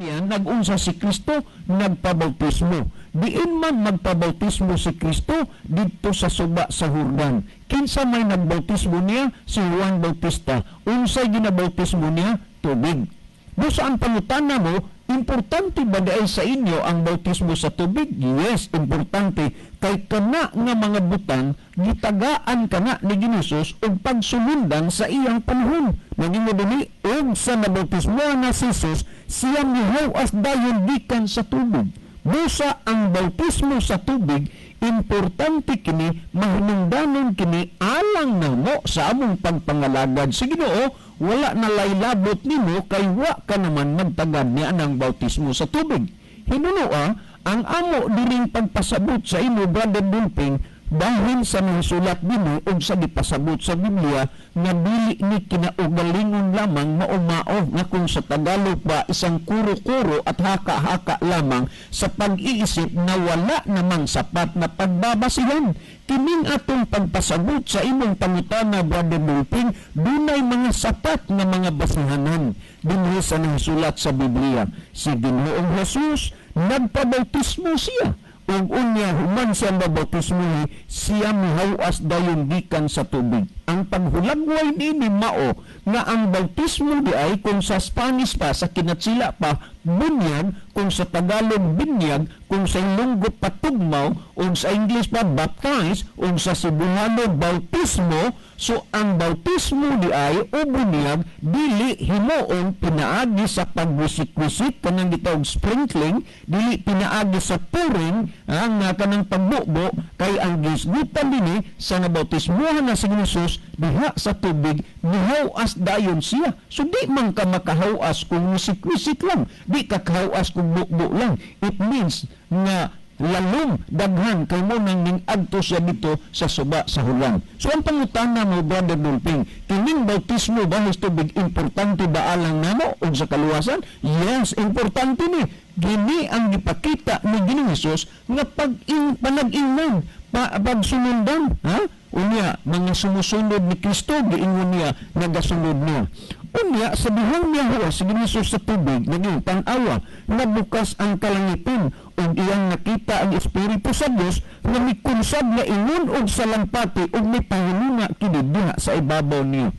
Yan, nag-unsa si Kristo, nagpabautismo. Diin man magpabautismo si Kristo dito sa suba sa Jordan. Kinsa may nagbautismo niya? Si Juan Bautista. Unsay ginabautismo niya? Tubig. Do saan pangutana mo, importante ba dahil sa inyo ang bautismo sa tubig? Yes, importante. Kay kana nga mga butang, gitagaan kana ni Ginosus og pagsulundan sa iyang panahon. Naging dili og sa nabautismo na si Jesus, siya mihawas dayon gikan sa tubig. Busa ang bautismo sa tubig, importante kini, mahinungdanon kini alang namo sa among pagpangalagad sa Ginoo. Wala na laylabot nimo kay wa ka naman magtagad ni anang bautismo sa tubig. Hinunoa ang amo diring pagpasabot sa imo, Brother Dulping, dahil sa nasulat nimo og sa gipasabot sa Biblia nga dili ni kinaugalingon lamang maumao nga kung sa Tagalog ba isang kuro-kuro at haka-haka lamang sa pag-iisip na wala namang sapat na pagbabasihan. Kining atong pagpasabot sa imong pangutana, Brother Dulping, dunay mga sapat nga mga basihanan dinhi sa nasulat sa Biblia. Si Ginoong Jesus nagpabautismo siya. Ug unya human siya mabautismo, siya mihawas dayon gikan sa tubig. Ang paghulagway nini mao nga ang bautismo di ay kung sa Spanish pa, sa kinatsila pa, bunyag, kung sa Tagalog binyag, kung sa Ilonggo patugmaw, o sa English pa baptize, o sa Cebuano bautismo. So ang bautismo di ay o bunyag dili himuon pinaagi sa pagwisik-wisik kanang gitawag sprinkling, dili pinaagi sa pouring ang kanang pagbubo, kay ang gisgutan dinhi sa nabautismohan na si Jesus diha sa tubig, mihawas dayon siya. So di man ka makahawas kung wisik-wisik lang, di ka kahawas kung bubo lang. It means nga lalong daghan kay mo nang ning-adto siya dito sa suba sa hulang. So ang pangutana mo, Brother Dulping, kining bautismo ba sa tubig importante ba alang namo o sa kaluwasan? Yes, importante ni. Gini ang gipakita ni Ginoong Hesus nga panag-ingnan, pagsunundan, ha? Unya, mga sumusunod ni Kristo, giingon niya, nagasunod niya. Unya, sa bihang niya ho, si Ginoong Hesus sa tubig, naging tanawa, nabukas ang kalangitan, o iyang nakita ang Espiritu sa Diyos, na may kunsab na ingon o sa lampati, o may pangununa kinidiha sa ibabaw niya.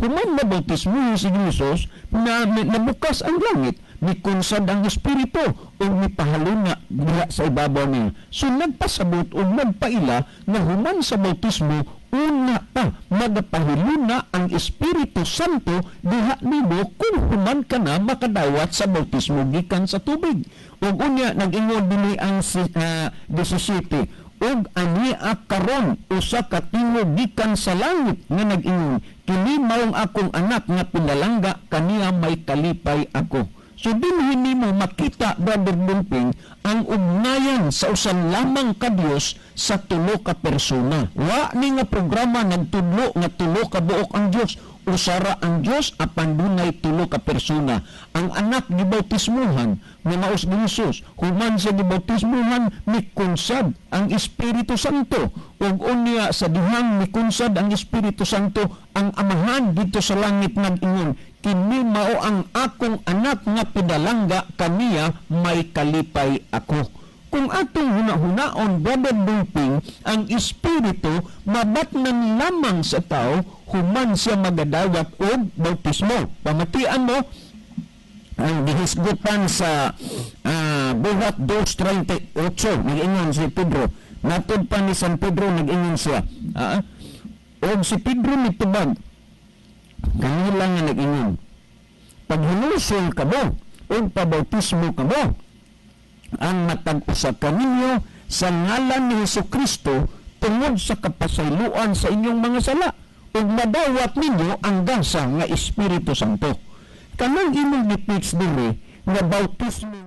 Human na bautismo si Ginoong Hesus, na nabukas ang langit, may kunsad ang Espiritu o may pahaluna diha sa ibabaw niya. So nagpasabot o nagpaila na human sa bautismo, una pa magpahiluna ang Espiritu Santo diha nimo kung human ka na makadawat sa bautismo gikan sa tubig. Ug unya nag-ingon dinhi ang 17, ug ania karon usa ka tingog gikan sa langit nga nag-ingon, kini maong akong anak nga pinalangga, kaniya may kalipay ako. So dinhi mo makita, Brother Dulping, ang ugnayan sa usan lamang ka Dios sa tulo ka persona. Wa ni nga programa nagtudlo nga tulo ka buok ang Dios. Usara ang Dios apan dunay tulo ka persona. Ang anak gibautismuhan nga maos ni Jesus, human sa gibautismuhan mikunsad ang Espiritu Santo. Ug unya sa dihang mikunsad ang Espiritu Santo, ang amahan dito sa langit nag-ingon, kini mao ang akong anak nga pinalangga, kaniya may kalipay ako. Kung atong hunahunaon, Brother Dulping, ang Espiritu mabatnan lamang sa tao, human siya magadawat og bautismo. Pamatian mo ang gihisgutan sa buhat 2:38, nag-ingon si Pedro. Natud pa ni San Pedro, nag-ingon siya. Og si Pedro mitubag, kanila nga nag-ingon, pag hinusol ka mo, o pabautismo ka mo, ang matag-usa kaninyo sa ngalan ni Jesucristo tungod sa kapasayloan sa inyong mga sala, ug madawat ninyo ang gasa nga Espiritu Santo. Kanang imong gipix diri nga bautismo